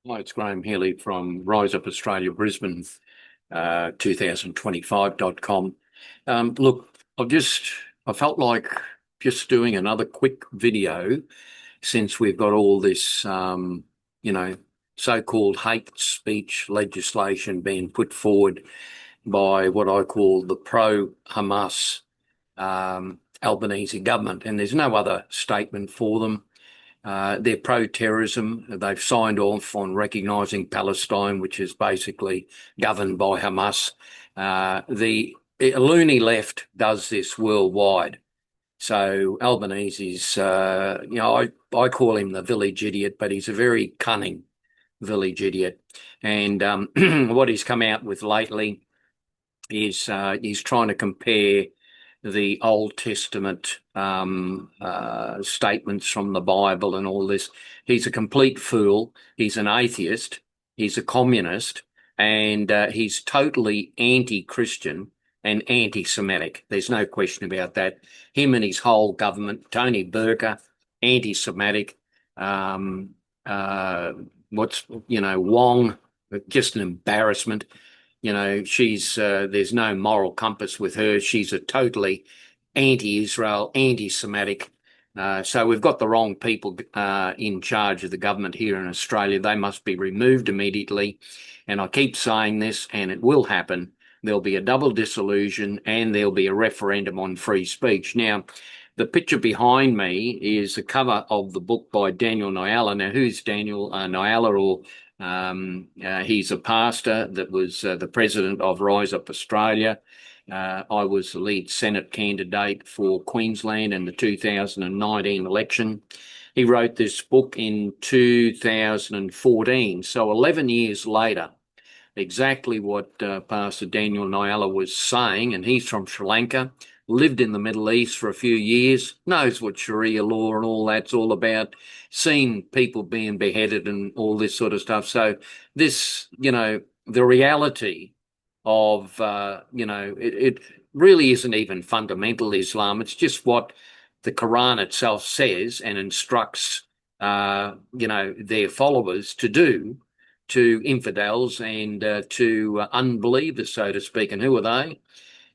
Hi, it's Graham Healy from Rise Up Australia, Brisbane, 2025.com. Look, I felt like just doing another quick video since we've got all this, you know, so-called hate speech legislation being put forward by what I call the pro-Hamas Albanese government. And there's no other statement for them. They're pro-terrorism. They've signed off on recognising Palestine, which is basically governed by Hamas. The loony left does this worldwide. So Albanese's, I call him the village idiot, but he's a very cunning village idiot. And what he's come out with lately is he's trying to compare the Old Testament statements from the Bible and all this. He's a complete fool. He's an atheist. He's a communist, and he's totally anti-Christian and anti-Semitic. There's no question about that. Him and his whole government, Tony Burke, anti-Semitic. Wong, just an embarrassment. There's no moral compass with her. She's a totally anti-Israel, anti-Semitic. So we've got the wrong people in charge of the government here in Australia. They must be removed immediately. And I keep saying this, and it will happen. There'll be a double dissolution and there'll be a referendum on free speech. Now, the picture behind me is a cover of the book by Daniel Nyala. Now, who's Daniel Nyala? He's a pastor that was the president of Rise Up Australia. I was the lead Senate candidate for Queensland in the 2019 election. He wrote this book in 2014, so 11 years later, exactly what Pastor Daniel Nyala was saying, and he's from Sri Lanka, lived in the Middle East for a few years, knows what Sharia law and all that's all about, seen people being beheaded and all this sort of stuff. So this, the reality of, it really isn't even fundamental Islam. It's just what the Quran itself says and instructs, their followers to do to infidels and to unbelievers, so to speak. And who are they?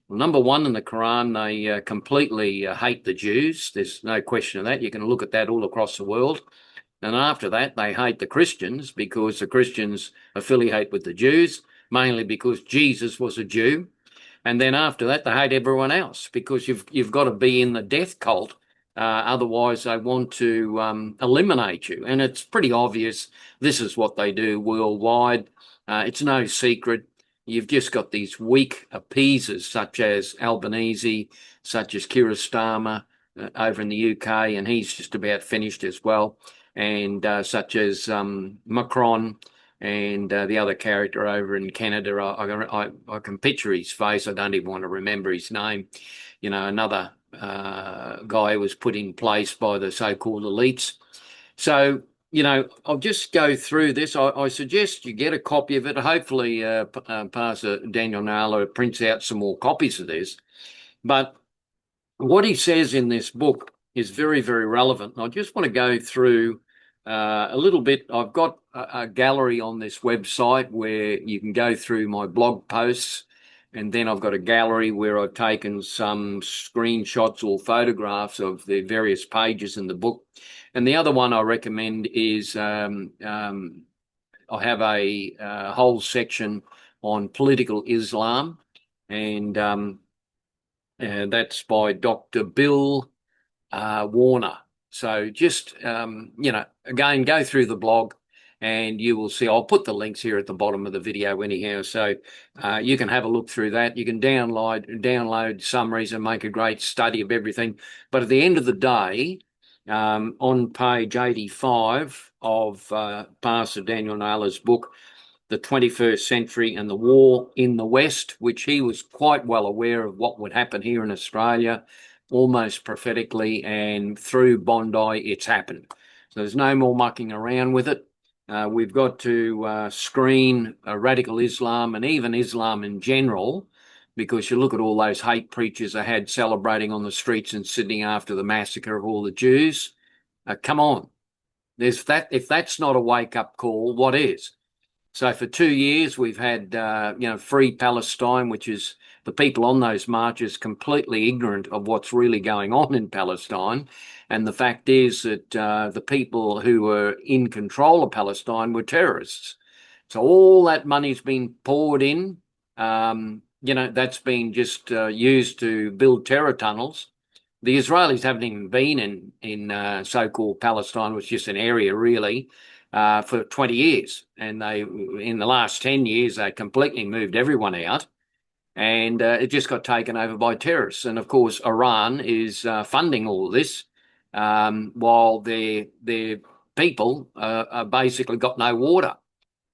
Well, number one, in the Quran, they completely hate the Jews. There's no question of that. You can look at that all across the world. And after that, they hate the Christians because the Christians affiliate with the Jews, mainly because Jesus was a Jew. And then after that, they hate everyone else because you've got to be in the death cult. Otherwise, they want to eliminate you. And it's pretty obvious this is what they do worldwide. It's no secret. You've just got these weak appeasers such as Albanese, such as Keir Starmer over in the UK, and he's just about finished as well, and such as Macron and the other character over in Canada. I can picture his face. I don't even want to remember his name. Another guy was put in place by the so-called elites. So, I'll just go through this. I suggest you get a copy of it. Hopefully, Pastor Daniel Nala prints out some more copies of this. But what he says in this book is very, very relevant. And I just want to go through a little bit. I've got a gallery on this website where you can go through my blog posts. And then I've got a gallery where I've taken some screenshots or photographs of the various pages in the book. And the other one I recommend is I have a whole section on political Islam, and that's by Dr. Bill Warner. So just, again, go through the blog and you will see. I'll put the links here at the bottom of the video anyhow, so you can have a look through that. You can download summaries and make a great study of everything. But at the end of the day, on page 85 of Pastor Daniel Nala's book, The 21st Century and the War in the West, which he was quite well aware of what would happen here in Australia, almost prophetically, and through Bondi, it's happened. So there's no more mucking around with it. We've got to screen radical Islam and even Islam in general, because you look at all those hate preachers I had celebrating on the streets in Sydney after the massacre of all the Jews. Come on. If that's not a wake-up call, what is? So for 2 years, we've had, Free Palestine, which is the people on those marches completely ignorant of what's really going on in Palestine. And the fact is that the people who were in control of Palestine were terrorists. So all that money's been poured in. That's been just used to build terror tunnels. The Israelis haven't even been in so-called Palestine, which is just an area really, for 20 years. And in the last 10 years, they completely moved everyone out, and it just got taken over by terrorists. And of course, Iran is funding all of this, while their people are basically got no water.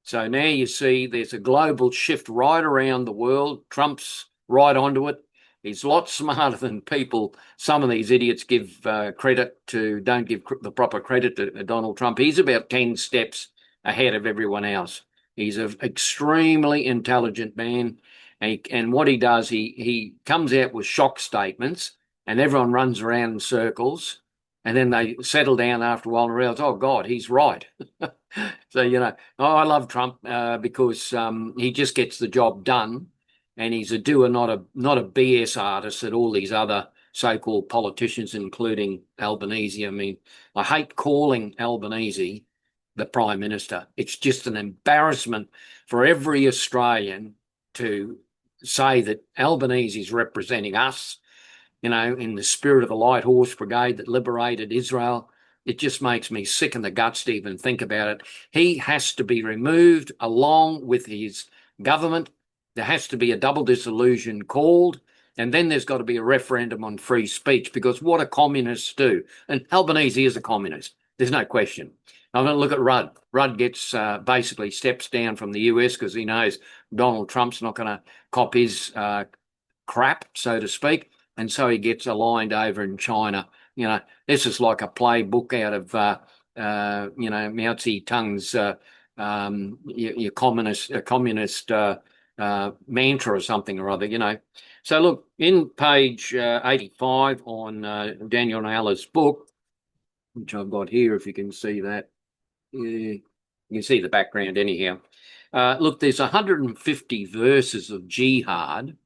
So now you see there's a global shift right around the world. Trump's right onto it. He's a lot smarter than people. Some of these idiots give credit to, don't give the proper credit to Donald Trump. He's about 10 steps ahead of everyone else. He's an extremely intelligent man. And what he does, he comes out with shock statements and everyone runs around in circles. And then they settle down after a while and realize, oh, God, he's right. So, I love Trump because he just gets the job done. And he's a doer, not a BS artist that all these other so-called politicians, including Albanese. I mean, I hate calling Albanese the Prime Minister. It's just an embarrassment for every Australian to say that Albanese is representing us, in the spirit of the Light Horse Brigade that liberated Israel. It just makes me sick in the guts to even think about it. He has to be removed along with his government. There has to be a double dissolution called, and then there's got to be a referendum on free speech, because what do communists do? And Albanese is a communist. There's no question. I'm going to look at Rudd. Rudd gets basically steps down from the US because he knows Donald Trump's not going to cop his crap, so to speak. And so he gets aligned over in China. This is like a playbook out of, Mao Zedong's your communist mantra or something or other. So look, in page 85 on Daniel Nayala's book, which I've got here, if you can see that. You can see the background anyhow. Look, there's 150 verses of jihad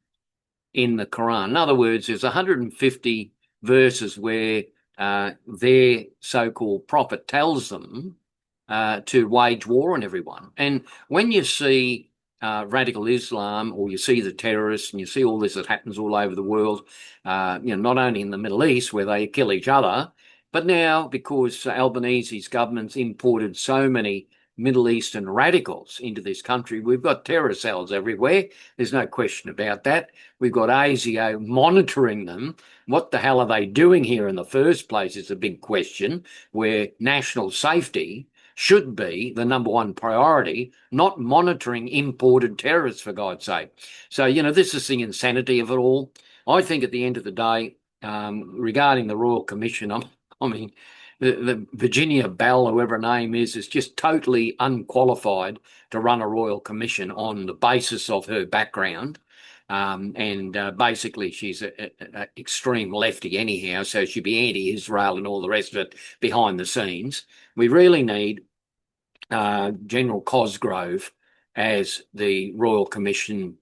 in the Quran. In other words, there's 150 verses where their so-called prophet tells them to wage war on everyone. And when you see radical Islam, or you see the terrorists, and you see all this that happens all over the world, not only in the Middle East where they kill each other, but now because Albanese's government's imported so many Middle Eastern radicals into this country, we've got terror cells everywhere. There's no question about that. We've got ASIO monitoring them. What the hell are they doing here in the first place is a big question, where national safety should be the number one priority, not monitoring imported terrorists, for God's sake. So, this is the insanity of it all. I think at the end of the day, regarding the Royal Commission, the Virginia Bell, whoever her name is just totally unqualified to run a Royal Commission on the basis of her background. Basically, she's an extreme lefty anyhow, so she'd be anti-Israel and all the rest of it behind the scenes. We really need General Cosgrove as the Royal Commissioner.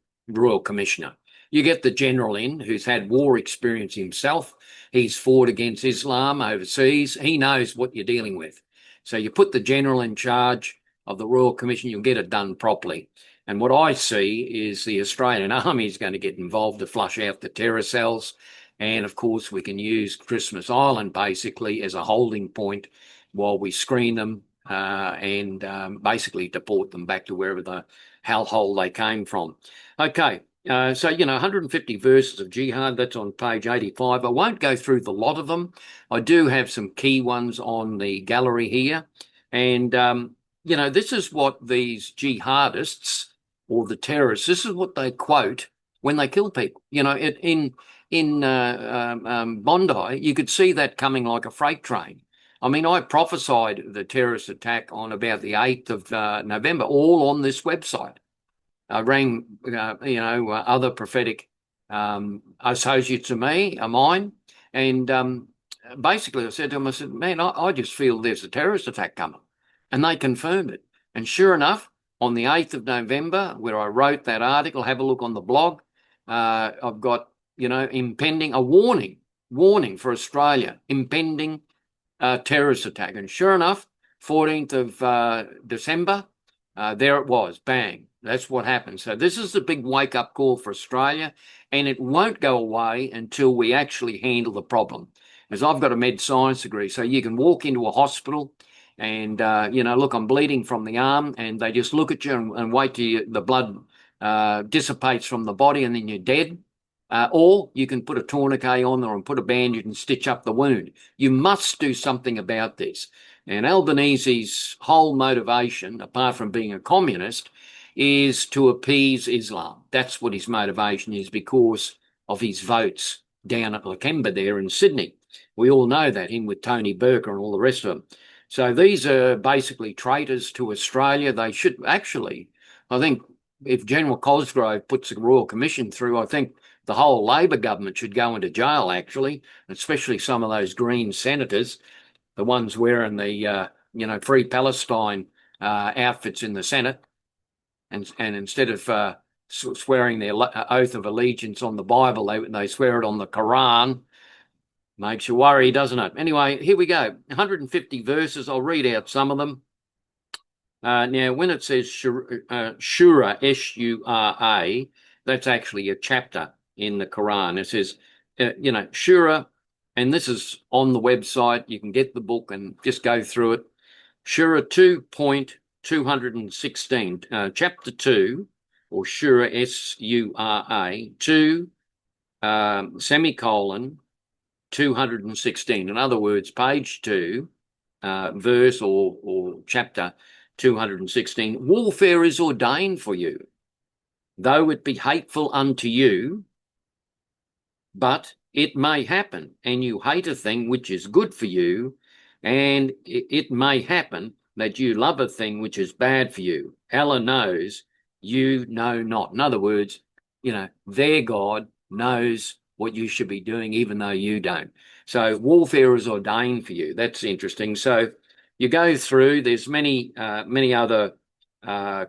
You get the general in who's had war experience himself. He's fought against Islam overseas. He knows what you're dealing with. So you put the general in charge of the Royal Commission, you'll get it done properly. And what I see is the Australian Army is going to get involved to flush out the terror cells. And of course, we can use Christmas Island basically as a holding point while we screen them and basically deport them back to wherever the hellhole they came from. Okay. So, 150 verses of jihad, that's on page 85. I won't go through the lot of them. I do have some key ones on the gallery here. And, this is what these jihadists or the terrorists, this is what they quote when they kill people. In Bondi, you could see that coming like a freight train. I prophesied the terrorist attack on about the 8th of November, all on this website. I rang, other prophetic associates of mine, and basically I said to them, I said, man, I just feel there's a terrorist attack coming. And they confirmed it. And sure enough, on the 8th of November, where I wrote that article, have a look on the blog, I've got, impending a warning for Australia, impending terrorist attack. And sure enough, 14th of December, there it was, bang. That's what happened. So this is the big wake-up call for Australia, and it won't go away until we actually handle the problem. Because I've got a med science degree, so you can walk into a hospital and, look, I'm bleeding from the arm, and they just look at you and wait till the blood dissipates from the body and then you're dead. Or you can put a tourniquet on there and put a bandage and stitch up the wound. You must do something about this. And Albanese's whole motivation, apart from being a communist, is to appease Islam. That's what his motivation is, because of his votes down at Lakemba there in Sydney. We all know that, him with Tony Burke and all the rest of them. So these are basically traitors to Australia. They should actually, I think, if General Cosgrove puts a Royal Commission through, I think the whole Labor government should go into jail, actually, especially some of those Green senators, the ones wearing the, Free Palestine outfits in the Senate. And instead of swearing their oath of allegiance on the Bible, they swear it on the Quran. Makes you worry, doesn't it? Anyway, here we go. 150 verses. I'll read out some of them. Now, when it says Shura, S-U-R-A, that's actually a chapter in the Quran. It says, Shura, and this is on the website. You can get the book and just go through it. Shura 2.216, chapter 2, or Shura, S-U-R-A, 2, semicolon, 216. In other words, page 2, verse or chapter 216. Warfare is ordained for you, though it be hateful unto you, but it may happen, and you hate a thing which is good for you, and it may happen that you love a thing which is bad for you. Allah knows, you know not. In other words, their God knows what you should be doing, even though you don't. So warfare is ordained for you. That's interesting. So you go through, there's many other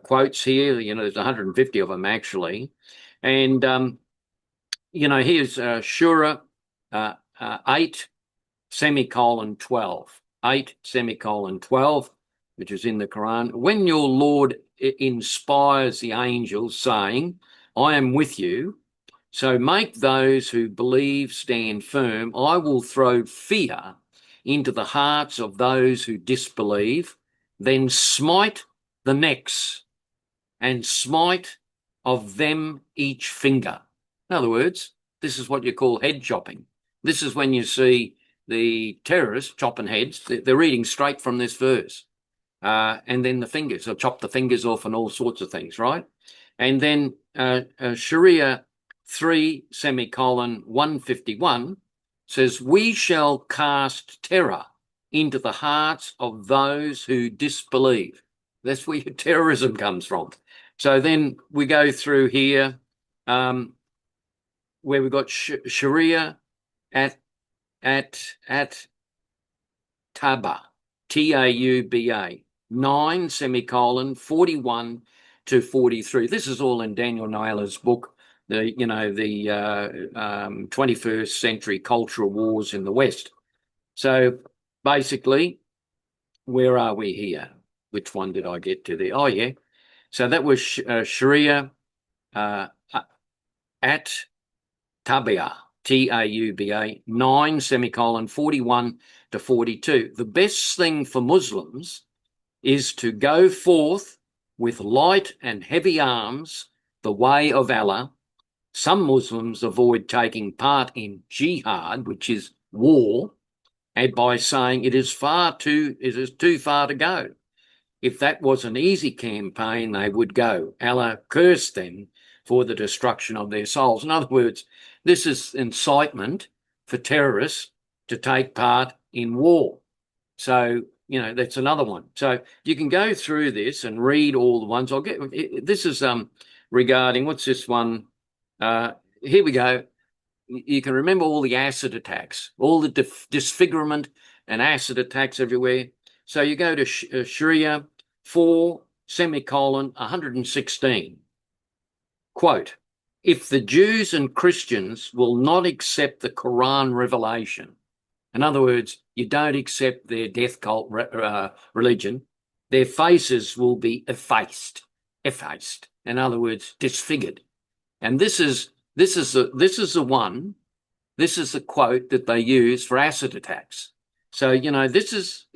quotes here. There's 150 of them, actually. And, here's Shura 8, semicolon 12. 8, semicolon 12, which is in the Quran. When your Lord inspires the angels, saying, I am with you, so make those who believe stand firm. I will throw fear into the hearts of those who disbelieve, then smite the necks and smite of them each finger. In other words, this is what you call head chopping. This is when you see the terrorists chopping heads. They're reading straight from this verse. And then the fingers, they'll chop the fingers off and all sorts of things, right? And then Sharia 3, semicolon 151 says, we shall cast terror into the hearts of those who disbelieve. That's where your terrorism comes from. So then we go through here where we've got Sharia at Taba, T-A-U-B-A, 9, semicolon 41 to 43. This is all in Daniel Nyla's book, the 21st century cultural wars in the West. So basically, where are we here? Which one did I get to there? Oh, yeah. So that was Sharia at Tabia, T-A-U-B-A, 9, semicolon 41 to 42. The best thing for Muslims is to go forth with light and heavy arms, the way of Allah. Some Muslims avoid taking part in jihad, which is war, and by saying it is too far to go. If that was an easy campaign, they would go. Allah cursed them for the destruction of their souls. In other words, this is incitement for terrorists to take part in war. So, that's another one. So you can go through this and read all the ones. This is regarding, what's this one? Here we go. you can remember all the acid attacks, all the disfigurement and acid attacks everywhere. So you go to Sharia 4, semicolon, 116. Quote, if the Jews and Christians will not accept the Quran revelation, in other words, you don't accept their death cult religion, their faces will be effaced. In other words, disfigured. And this is the quote that they use for acid attacks. So, this is,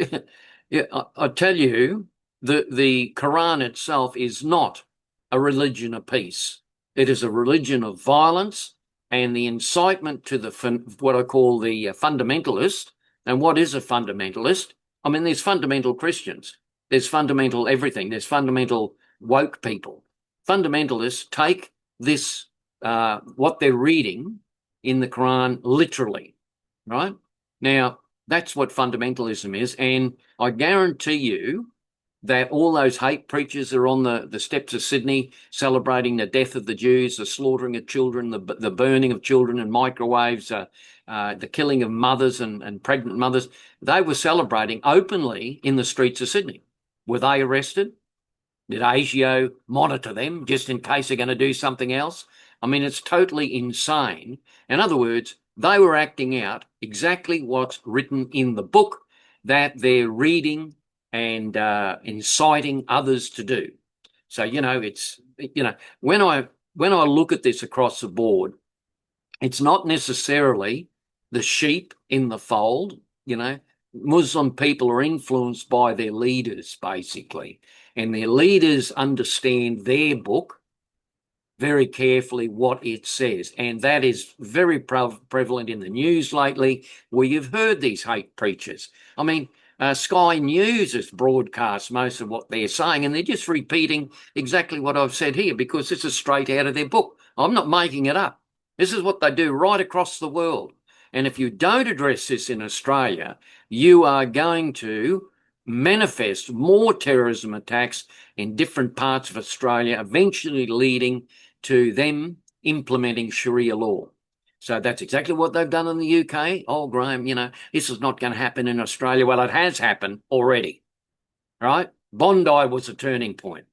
I tell you, the Quran itself is not a religion of peace. It is a religion of violence and the incitement to what I call the fundamentalist. And what is a fundamentalist? I mean, there's fundamental Christians. There's fundamental everything. There's fundamental woke people. Fundamentalists take this, what they're reading in the Quran literally, right? Now, that's what fundamentalism is. And I guarantee you that all those hate preachers are on the steps of Sydney celebrating the death of the Jews, the slaughtering of children, the burning of children in microwaves, the killing of mothers and pregnant mothers. They were celebrating openly in the streets of Sydney. Were they arrested? Did ASIO monitor them just in case they're going to do something else? I mean, it's totally insane. In other words, they were acting out exactly what's written in the book that they're reading and inciting others to do. So, it's, when I look at this across the board, it's not necessarily the sheep in the fold. Muslim people are influenced by their leaders, basically, and their leaders understand their book very carefully, what it says. And that is very prevalent in the news lately, where you've heard these hate preachers. I mean, Sky News has broadcast most of what they're saying, and they're just repeating exactly what I've said here, because this is straight out of their book. I'm not making it up. This is what they do right across the world. And if you don't address this in Australia, you are going to manifest more terrorism attacks in different parts of Australia, eventually leading to them implementing Sharia law. So that's exactly what they've done in the UK. Oh, Graham, this is not going to happen in Australia. Well, it has happened already, right? Bondi was a turning point,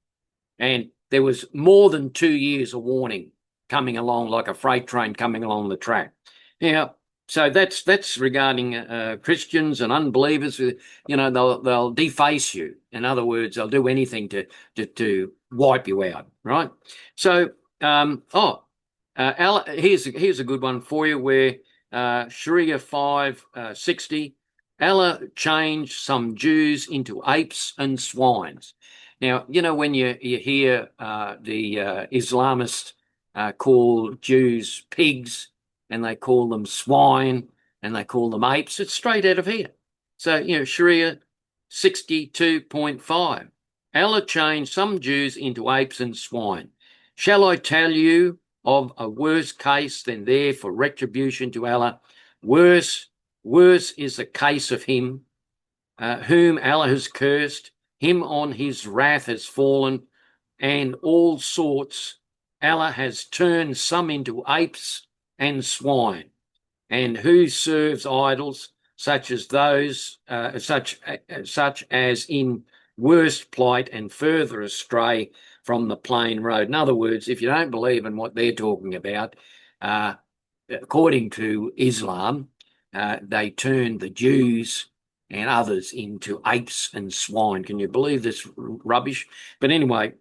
and there was more than 2 years of warning coming along, like a freight train coming along the track. Now, so that's regarding Christians and unbelievers. They'll deface you. In other words, they'll do anything to wipe you out, right? So, here's a good one for you, where Sharia 560, Allah changed some Jews into apes and swines. Now, when you hear the Islamists call Jews pigs, and they call them swine, and they call them apes, it's straight out of here. So, Sharia 62.5, Allah changed some Jews into apes and swine. Shall I tell you of a worse case than there for retribution to Allah? Worse is the case of him whom Allah has cursed, him on his wrath has fallen, and all sorts. Allah has turned some into apes and swine, and who serves idols such as those, such as in worst plight and further astray from the plain road. In other words, if you don't believe in what they're talking about, according to Islam, they turn the Jews and others into apes and swine. Can you believe this rubbish? But anyway,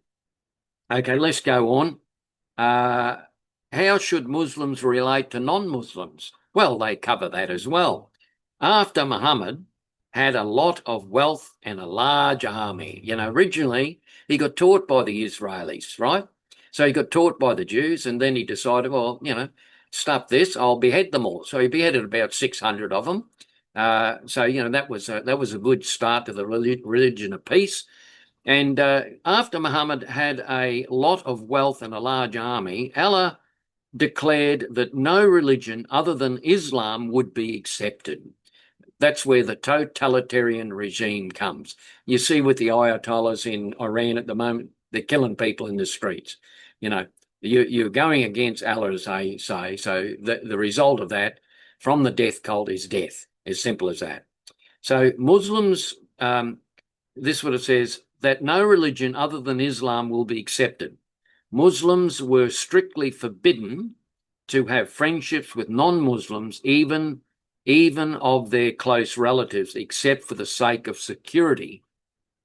okay, let's go on. How should Muslims relate to non-Muslims? Well, they cover that as well. After Muhammad had a lot of wealth and a large army, originally he got taught by the Israelis, right? So he got taught by the Jews, and then he decided, well, stuff this, I'll behead them all. So he beheaded about 600 of them. So that was a good start to the religion of peace. And after Muhammad had a lot of wealth and a large army, Allah declared that no religion other than Islam would be accepted. That's where the totalitarian regime comes. You see with the Ayatollahs in Iran at the moment, they're killing people in the streets. You're going against Allah, as they say. So the result of that from the death cult is death. As simple as that. So Muslims, this is what it says, that no religion other than Islam will be accepted. Muslims were strictly forbidden to have friendships with non-Muslims, even of their close relatives, except for the sake of security,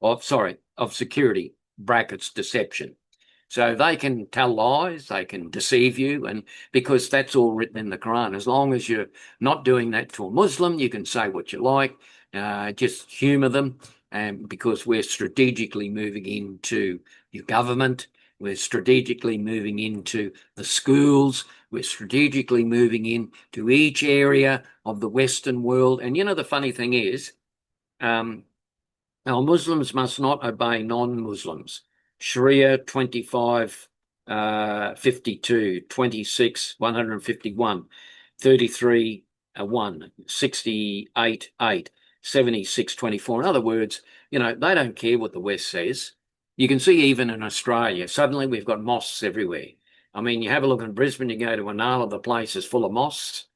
of security, brackets, deception. So they can tell lies, they can deceive you, and because that's all written in the Quran. As long as you're not doing that to a Muslim, you can say what you like, just humour them, and because we're strategically moving into your government, we're strategically moving into the schools, we're strategically moving into each area of the Western world. And the funny thing is, our Muslims must not obey non-Muslims. Sharia 25, 52, 26, 151, 33, 1, 68, 8, 76, 24. In other words, they don't care what the West says. You can see even in Australia, suddenly we've got mosques everywhere. I mean, you have a look in Brisbane, you go to Inala, the place is full of mosques,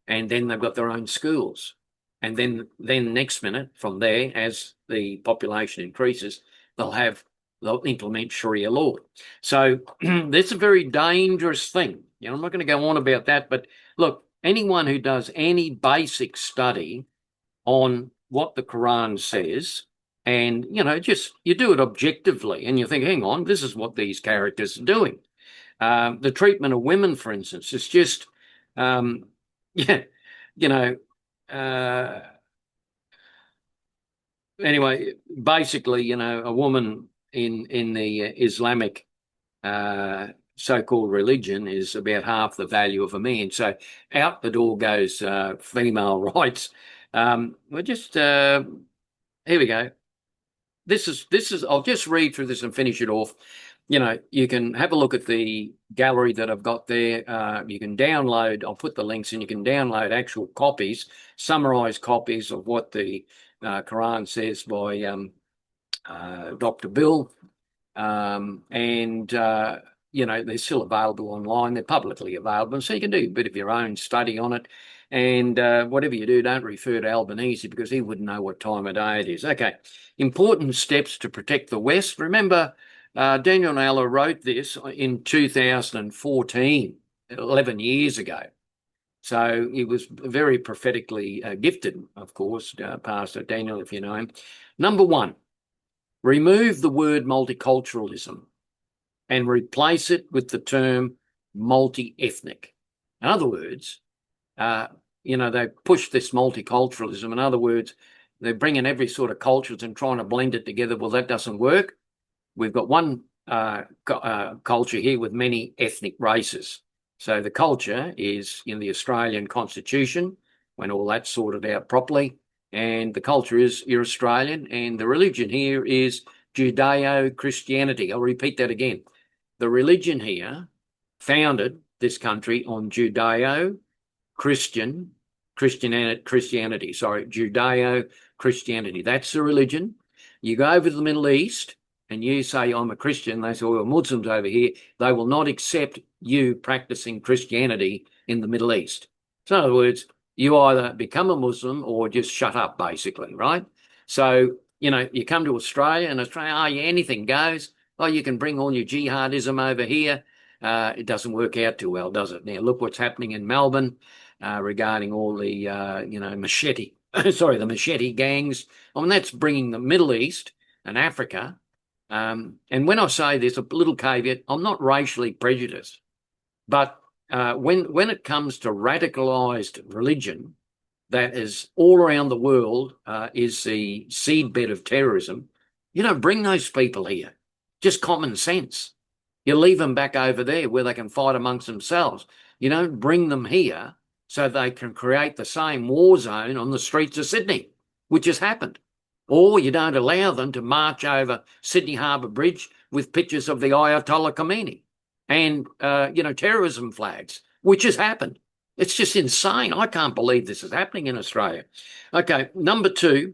and then they've got their own schools. And then next minute from there, as the population increases, they'll implement Sharia law. So that's a very dangerous thing. I'm not going to go on about that, but look, anyone who does any basic study on what the Quran says, and just you do it objectively, and you think, hang on, this is what these characters are doing. The treatment of women, for instance, is just, yeah, anyway, basically, a woman in the Islamic so-called religion is about half the value of a man. So out the door goes female rights. We're just here we go. This is. I'll just read through this and finish it off. You can have a look at the gallery that I've got there. You can download, I'll put the links in, you can download actual copies, summarized copies of what the Quran says by Dr. Bill. They're still available online. They're publicly available. So you can do a bit of your own study on it. And whatever you do, don't refer to Albanese because he wouldn't know what time of day it is. Okay. Important steps to protect the West. Remember, Daniel Naylor wrote this in 2014, 11 years ago. So he was very prophetically gifted, of course, Pastor Daniel, if you know him. Number one, remove the word multiculturalism and replace it with the term multi-ethnic. In other words, they push this multiculturalism. In other words, they're bringing every sort of cultures and trying to blend it together. Well, that doesn't work. We've got one culture here with many ethnic races. So the culture is in the Australian Constitution, when all that's sorted out properly, and the culture is you're Australian, and the religion here is Judeo-Christianity. I'll repeat that again. The religion here founded this country on Judeo-Christianity, Judeo-Christianity. That's the religion. You go over to the Middle East and you say, I'm a Christian, they say, well, Muslims over here, they will not accept you practicing Christianity in the Middle East. So in other words, you either become a Muslim or just shut up, basically, right? So, you come to Australia and Australia, anything goes. Oh, you can bring all your jihadism over here. It doesn't work out too well, does it? Now, look what's happening in Melbourne regarding all the, machete, the machete gangs. I mean, that's bringing the Middle East and Africa. And when I say this, a little caveat, I'm not racially prejudiced. But when it comes to radicalized religion that is all around the world is the seedbed of terrorism, you don't bring those people here. Just common sense. You leave them back over there where they can fight amongst themselves. You don't bring them here so they can create the same war zone on the streets of Sydney, which has happened. Or you don't allow them to march over Sydney Harbour Bridge with pictures of the Ayatollah Khomeini and, terrorism flags, which has happened. It's just insane. I can't believe this is happening in Australia. Okay, number two,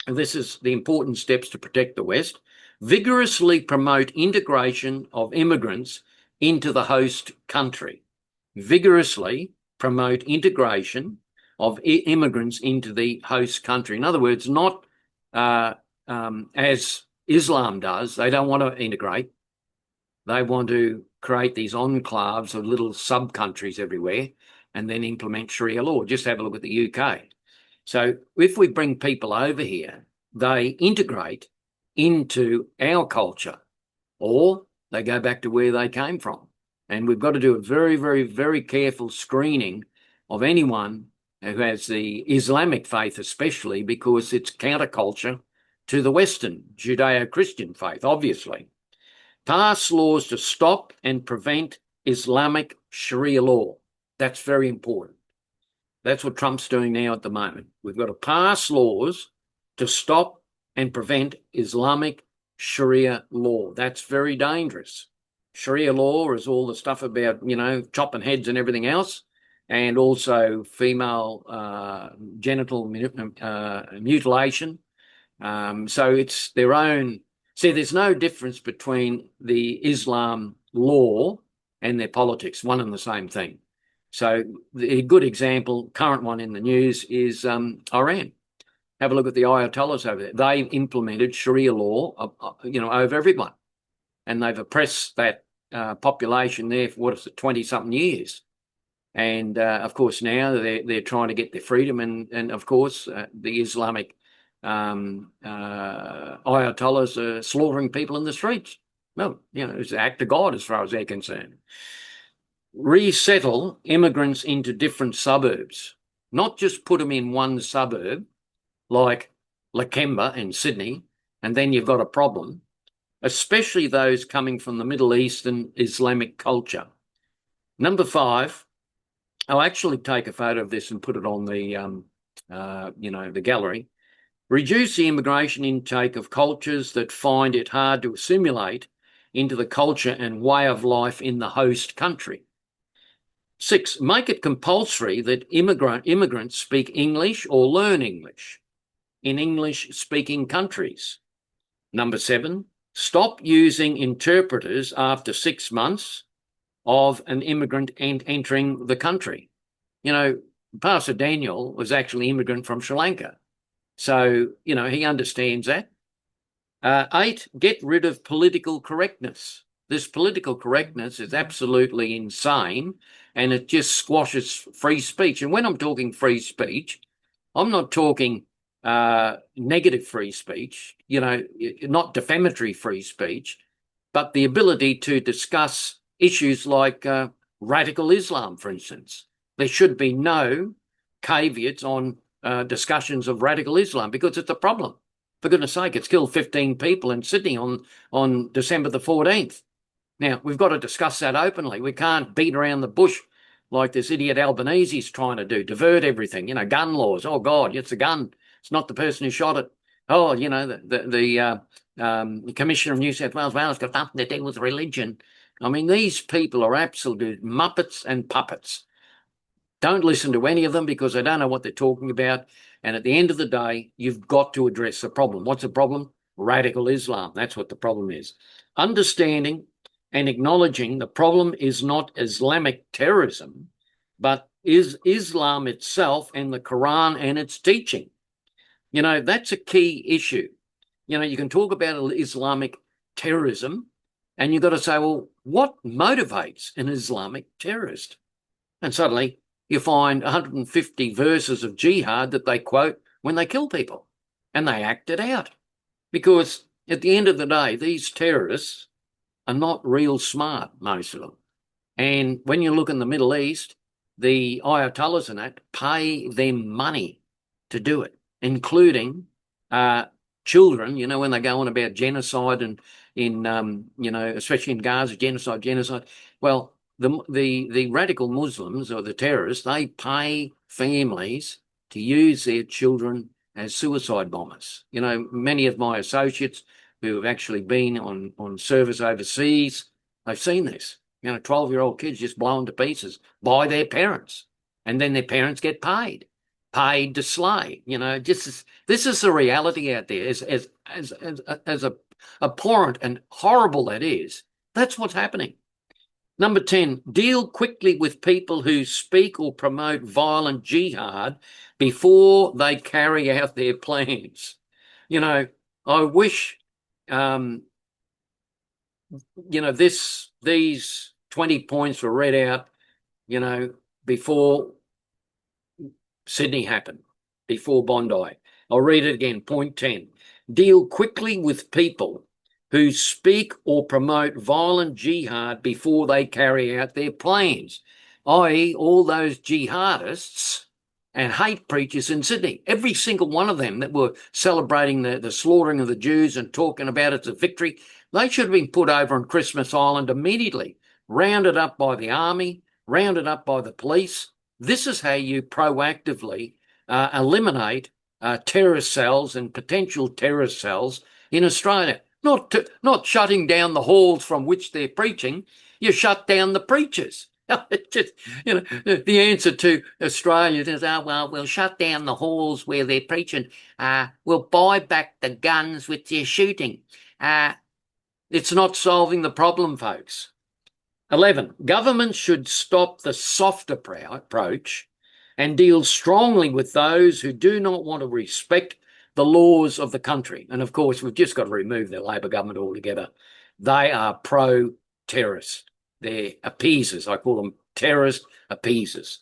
and this is the important steps to protect the West, vigorously promote integration of immigrants into the host country, vigorously promote integration of immigrants into the host country. In other words, not as Islam does. They don't want to integrate. They want to create these enclaves of little sub-countries everywhere and then implement Sharia law. Just have a look at the UK. So if we bring people over here, they integrate into our culture, or they go back to where they came from. And we've got to do a very, very, very careful screening of anyone who has the Islamic faith, especially because it's counterculture to the Western Judeo-Christian faith, obviously. Pass laws to stop and prevent Islamic Sharia law. That's very important. That's what Trump's doing now at the moment. We've got to pass laws to stop and prevent Islamic Sharia law. That's very dangerous. Sharia law is all the stuff about, chopping heads and everything else, and also female genital mutilation. So it's their own. See, there's no difference between the Islam law and their politics, one and the same thing. So the good example, current one in the news, is Iran. Have a look at the Ayatollahs over there. They implemented Sharia law, over everyone, and they've oppressed that population there for 20-something years. And of course now they're trying to get their freedom, and of course the Islamic Ayatollahs are slaughtering people in the streets. Well, it's an act of God as far as they're concerned. Resettle immigrants into different suburbs, not just put them in one suburb like Lakemba in Sydney, and then you've got a problem, especially those coming from the Middle East and Islamic culture. Number 5, I'll actually take a photo of this and put it on the gallery. Reduce the immigration intake of cultures that find it hard to assimilate into the culture and way of life in the host country. 6, make it compulsory that immigrants speak English or learn English in English-speaking countries. Number 7, stop using interpreters after 6 months of an immigrant entering the country. Pastor Daniel was actually an immigrant from Sri Lanka. So, he understands that. 8, get rid of political correctness. This political correctness is absolutely insane, and it just squashes free speech. And when I'm talking free speech, I'm not talking negative free speech, not defamatory free speech, but the ability to discuss issues like radical Islam, for instance. There should be no caveats on discussions of radical Islam, because it's a problem. For goodness sake, it's killed 15 people in Sydney on December the 14th. Now, we've got to discuss that openly. We can't beat around the bush like this idiot Albanese is trying to do, divert everything, gun laws. Oh, God, it's a gun. It's not the person who shot it. Oh, the Commissioner of New South Wales, well, it's got nothing to do with religion. I mean, these people are absolute muppets and puppets. Don't listen to any of them because they don't know what they're talking about. And at the end of the day, you've got to address the problem. What's the problem? Radical Islam. That's what the problem is. Understanding and acknowledging the problem is not Islamic terrorism, but is Islam itself and the Quran and its teaching. That's a key issue. You can talk about Islamic terrorism, and you've got to say, well, what motivates an Islamic terrorist? And suddenly you find 150 verses of jihad that they quote when they kill people, and they act it out. Because at the end of the day, these terrorists are not real smart, most of them. And when you look in the Middle East, the Ayatollahs and that pay them money to do it, including children, when they go on about genocide and especially in Gaza, genocide. Well, the radical Muslims or the terrorists, they pay families to use their children as suicide bombers. Many of my associates who have actually been on service overseas, they've seen this. 12-year-old kids just blown to pieces by their parents, and then their parents get paid to slay. This is the reality out there. As abhorrent and horrible that is, that's what's happening. Number 10, deal quickly with people who speak or promote violent jihad before they carry out their plans. You know, I wish, these 20 points were read out, before Sydney happened, before Bondi. I'll read it again. Point 10, deal quickly with people who speak or promote violent jihad before they carry out their plans, i.e. all those jihadists and hate preachers in Sydney. Every single one of them that were celebrating the slaughtering of the Jews and talking about it as a victory, they should have been put over on Christmas Island immediately, rounded up by the army, rounded up by the police. This is how you proactively eliminate terrorist cells and potential terrorist cells in Australia. Not shutting down the halls from which they're preaching. You shut down the preachers. Just, the answer to Australia is, we'll shut down the halls where they're preaching. We'll buy back the guns which they're shooting. It's not solving the problem, folks. 11, governments should stop the soft approach and deal strongly with those who do not want to respect the laws of the country. And of course, we've just got to remove the Labor government altogether. They are pro-terrorist. They're appeasers. I call them terrorist appeasers.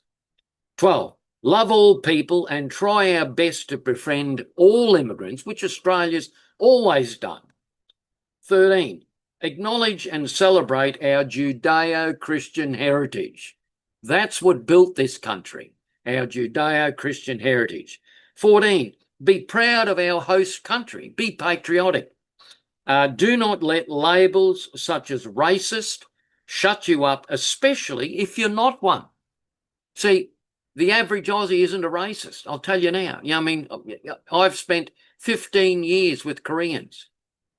12, love all people and try our best to befriend all immigrants, which Australia's always done. 13, acknowledge and celebrate our Judeo-Christian heritage. That's what built this country, our Judeo-Christian heritage. 14, be proud of our host country. Be patriotic. Do not let labels such as racist shut you up, especially if you're not one. See, the average Aussie isn't a racist, I'll tell you now. I've spent 15 years with Koreans.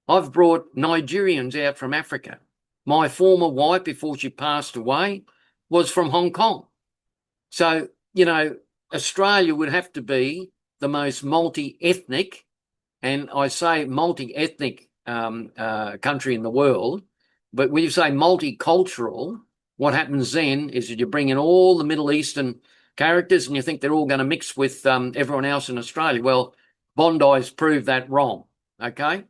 I've brought Nigerians out from Africa. My former wife, before she passed away, was from Hong Kong. So, Australia would have to be the most multi-ethnic, and I say multi-ethnic country in the world, but when you say multicultural, what happens then is that you bring in all the Middle Eastern characters and you think they're all going to mix with everyone else in Australia. Well, Bondi's proved that wrong, okay?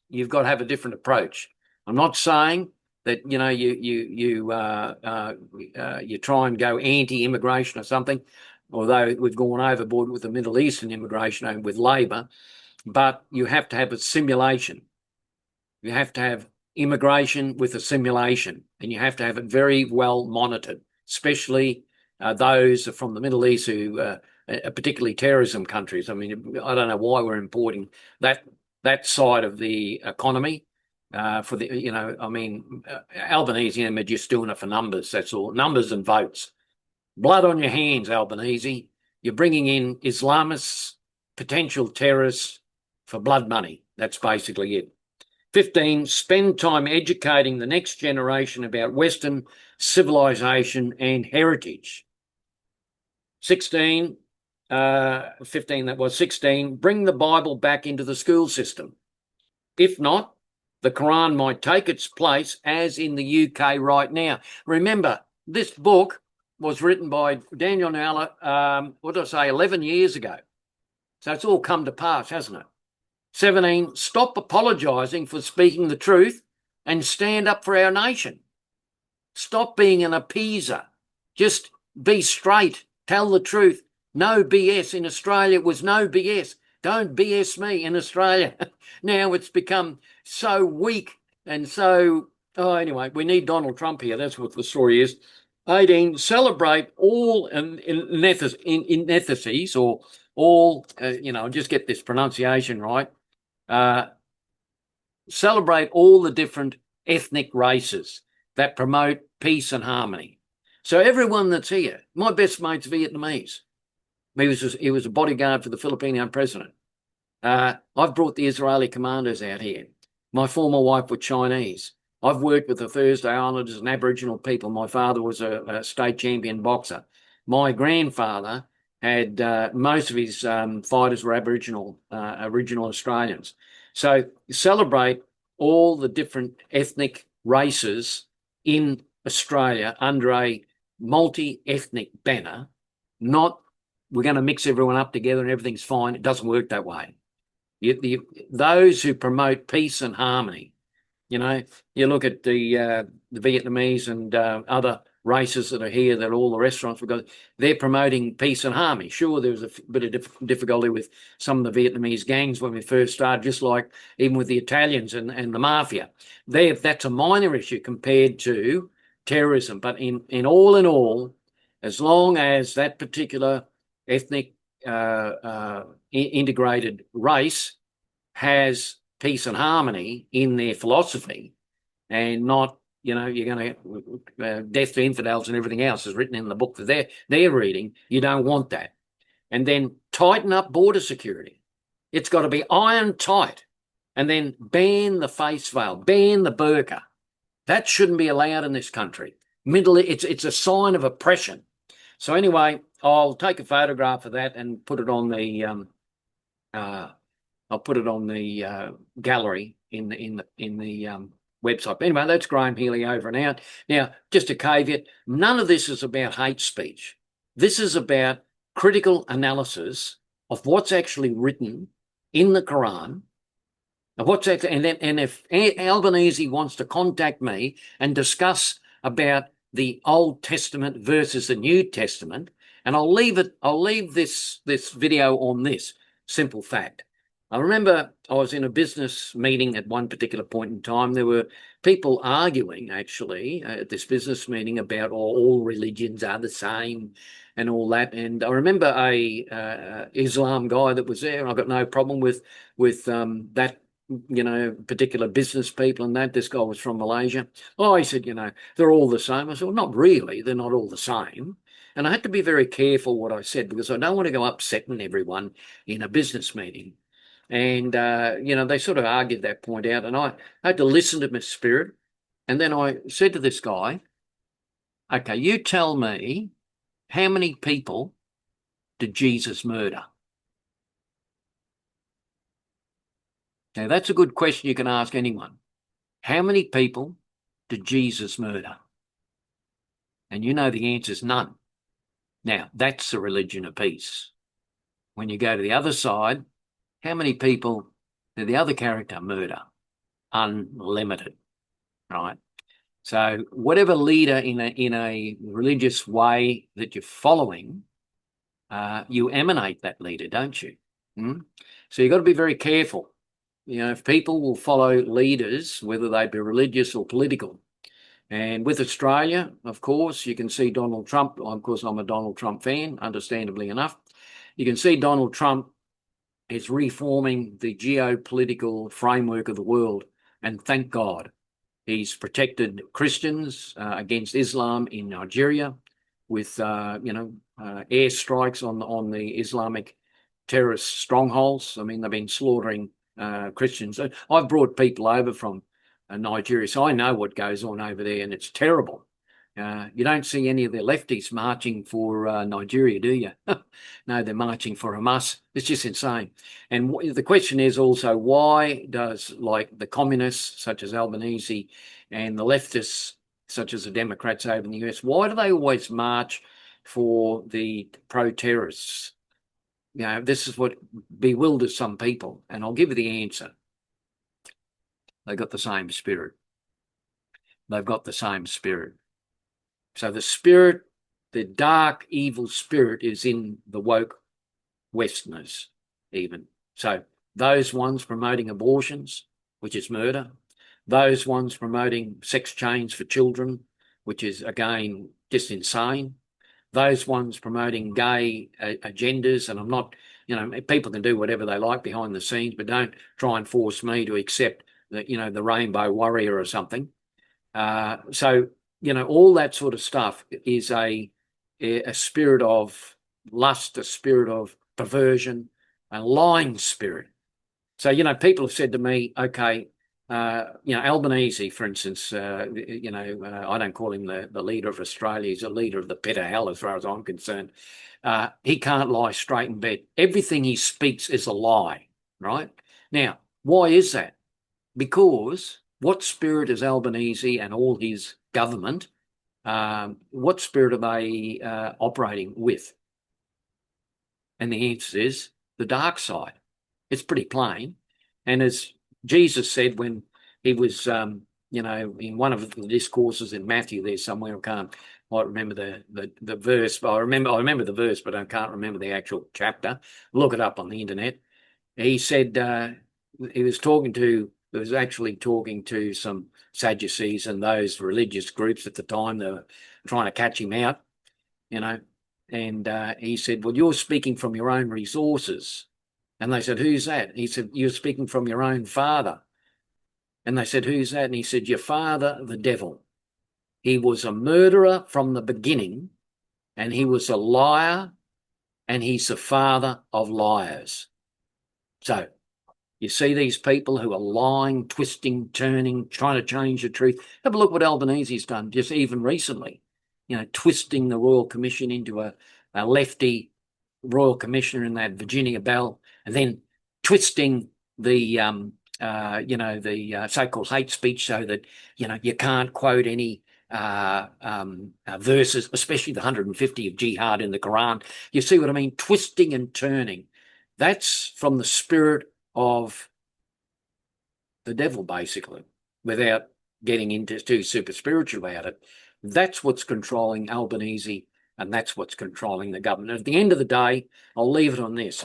You've got to have a different approach. I'm not saying that you try and go anti-immigration or something, although we've gone overboard with the Middle Eastern immigration and with Labor, but you have to have a simulation. You have to have immigration with a simulation, and you have to have it very well monitored, especially those from the Middle East who particularly terrorism countries. I mean, I don't know why we're importing that side of the economy for the, Albanese, they're just doing it for numbers. That's all, numbers and votes. Blood on your hands, Albanese. You're bringing in Islamists, potential terrorists for blood money. That's basically it. 15, spend time educating the next generation about Western civilization and heritage. 16, that was 16, bring the Bible back into the school system. If not, the Quran might take its place as in the UK right now. Remember, this book was written by Daniel Noala, 11 years ago. So it's all come to pass, hasn't it? 17, stop apologising for speaking the truth and stand up for our nation. Stop being an appeaser. Just be straight. Tell the truth. No BS. In Australia, it was no BS. Don't BS me in Australia. Now it's become so weak and so... anyway, we need Donald Trump here. That's what the story is. 18, celebrate all ethnicities or all, just get this pronunciation right. Celebrate all the different ethnic races that promote peace and harmony. So everyone that's here, my best mate's Vietnamese. He was a bodyguard for the Filipino president. I've brought the Israeli commandos out here. My former wife was Chinese. I've worked with the Thursday Islanders and Aboriginal people. My father was a state champion boxer. My grandfather had most of his fighters were Aboriginal Australians. So celebrate all the different ethnic races in Australia under a multi-ethnic banner, not we're going to mix everyone up together and everything's fine. It doesn't work that way. Those who promote peace and harmony, you look at the Vietnamese and other races that are here, that all the restaurants we've got, they're promoting peace and harmony. Sure, there was a bit of difficulty with some of the Vietnamese gangs when we first started, just like even with the Italians and the mafia. That's a minor issue compared to terrorism. But in all, as long as that particular ethnic integrated race has peace and harmony in their philosophy, and not, you're going to death to infidels and everything else is written in the book that they're reading. You don't want that. And then tighten up border security. It's got to be iron tight. And then ban the face veil, ban the burqa. That shouldn't be allowed in this country. It's a sign of oppression. So anyway, I'll take a photograph of that and put it on the gallery in the website. But anyway, that's Graham Healy over and out. Now, just a caveat, none of this is about hate speech. This is about critical analysis of what's actually written in the Quran, and if Albanese wants to contact me and discuss about the Old Testament versus the New Testament, and I'll leave this video on this simple fact. I remember I was in a business meeting at one particular point in time. There were people arguing, actually, at this business meeting about all religions are the same and all that. And I remember a Islam guy that was there, and I've got no problem with that, particular business people and that. This guy was from Malaysia. Oh, he said, they're all the same. I said, well, not really. They're not all the same. And I had to be very careful what I said, because I don't want to go upsetting everyone in a business meeting. And, they sort of argued that point out, and I had to listen to my spirit. And then I said to this guy, okay, you tell me, how many people did Jesus murder? Now, that's a good question you can ask anyone. How many people did Jesus murder? And the answer is none. Now, that's the religion of peace. When you go to the other side, how many people did the other character murder? Unlimited, right? So whatever leader in a religious way that you're following, you emanate that leader, don't you? So you've got to be very careful. If people will follow leaders, whether they be religious or political. And with Australia, of course, you can see Donald Trump. Of course, I'm a Donald Trump fan, understandably enough. You can see Donald Trump is reforming the geopolitical framework of the world. And thank God, he's protected Christians against Islam in Nigeria with, airstrikes on the Islamic terrorist strongholds. I mean, they've been slaughtering Christians. I've brought people over from Nigeria, so I know what goes on over there, and it's terrible. You don't see any of the lefties marching for Nigeria, do you? No, they're marching for Hamas. It's just insane. And the question is also, why does, like, the communists, such as Albanese, and the leftists, such as the Democrats over in the US, why do they always march for the pro-terrorists? This is what bewilders some people, and I'll give you the answer. They've got the same spirit. They've got the same spirit. So the spirit, the dark, evil spirit, is in the woke Westerners even. So those ones promoting abortions, which is murder. Those ones promoting sex change for children, which is, again, just insane. Those ones promoting gay agendas, and I'm not, people can do whatever they like behind the scenes, but don't try and force me to accept the rainbow warrior or something. So all that sort of stuff is a spirit of lust, a spirit of perversion, a lying spirit. So, people have said to me, okay, Albanese, for instance, I don't call him the leader of Australia. He's a leader of the pit of hell, as far as I'm concerned. He can't lie straight in bed. Everything he speaks is a lie, right? Now, why is that? Because what spirit is Albanese and all his government, what spirit are they operating with? And the answer is the dark side. It's pretty plain. And as Jesus said when he was, in one of the discourses in Matthew there somewhere, I can't quite remember the verse, but I remember the verse, but I can't remember the actual chapter. Look it up on the internet. He said he was actually talking to some Sadducees and those religious groups at the time. They were trying to catch him out, and he said, well, you're speaking from your own resources. And they said, who's that? He said, you're speaking from your own father. And they said, who's that? And he said, your father, the devil. He was a murderer from the beginning, and he was a liar, and he's the father of liars. So you see these people who are lying, twisting, turning, trying to change the truth. Have a look what Albanese's done just even recently, twisting the Royal Commission into a lefty Royal Commissioner in that Virginia Bell, and then twisting the so-called hate speech so that you can't quote any verses, especially the 150 of jihad in the Quran. You see what I mean? Twisting and turning. That's from the spirit of the devil, basically, without getting into too super spiritual about it. That's what's controlling Albanese, and that's what's controlling the government. At the end of the day, I'll leave it on this.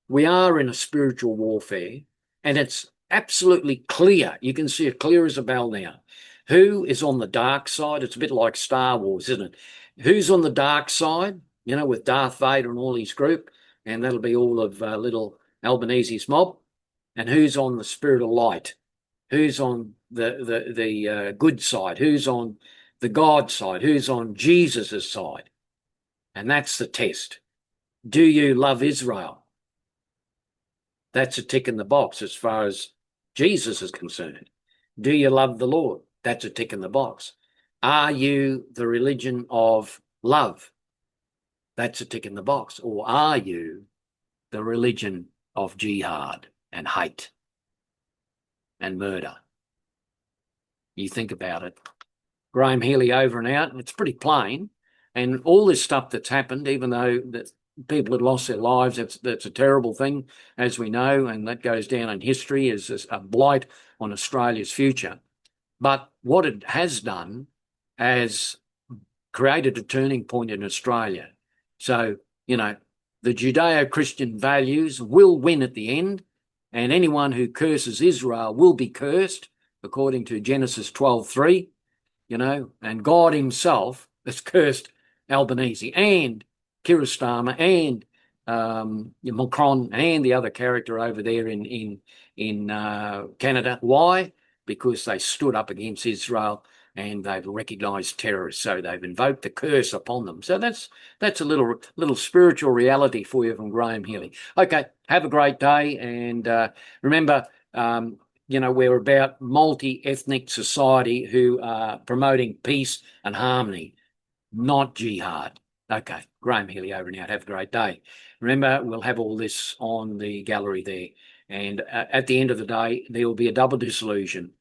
We are in a spiritual warfare, and it's absolutely clear. You can see it clear as a bell now. Who is on the dark side? It's a bit like Star Wars, isn't it? Who's on the dark side, with Darth Vader and all his group, and that'll be all of little Albanese's mob. And who's on the spirit of light? Who's on the good side? Who's on the God side? Who's on Jesus's side? And that's the test. Do you love Israel? That's a tick in the box as far as Jesus is concerned. Do you love the Lord? That's a tick in the box. Are you the religion of love? That's a tick in the box. Or are you the religion of jihad and hate and murder? You think about it. Graham Healy over and out. It's pretty plain. And all this stuff that's happened, even though that people had lost their lives, that's a terrible thing, as we know, and that goes down in history as a blight on Australia's future. But what it has done has created a turning point in Australia. So, the Judeo-Christian values will win at the end, and anyone who curses Israel will be cursed, according to Genesis 12:3, and God himself has cursed Albanese and Keir Starmer and Macron and the other character over there in Canada. Why? Because they stood up against Israel and they've recognised terrorists, so they've invoked the curse upon them. So that's a little spiritual reality for you from Graham Healy. Okay, have a great day, and remember, we're about multi-ethnic society who are promoting peace and harmony, not jihad. Okay, Graham Healy over and out. Have a great day. Remember, we'll have all this on the gallery there. And at the end of the day, there will be a double dissolution.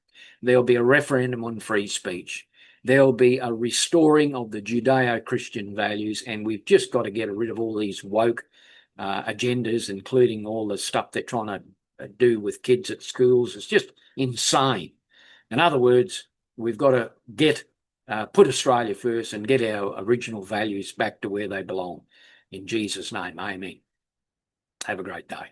There'll be a referendum on free speech. There'll be a restoring of the Judeo-Christian values. And we've just got to get rid of all these woke agendas, including all the stuff they're trying to do with kids at schools. It's just insane. In other words, we've got to put Australia first and get our original values back to where they belong. In Jesus' name, amen. Have a great day.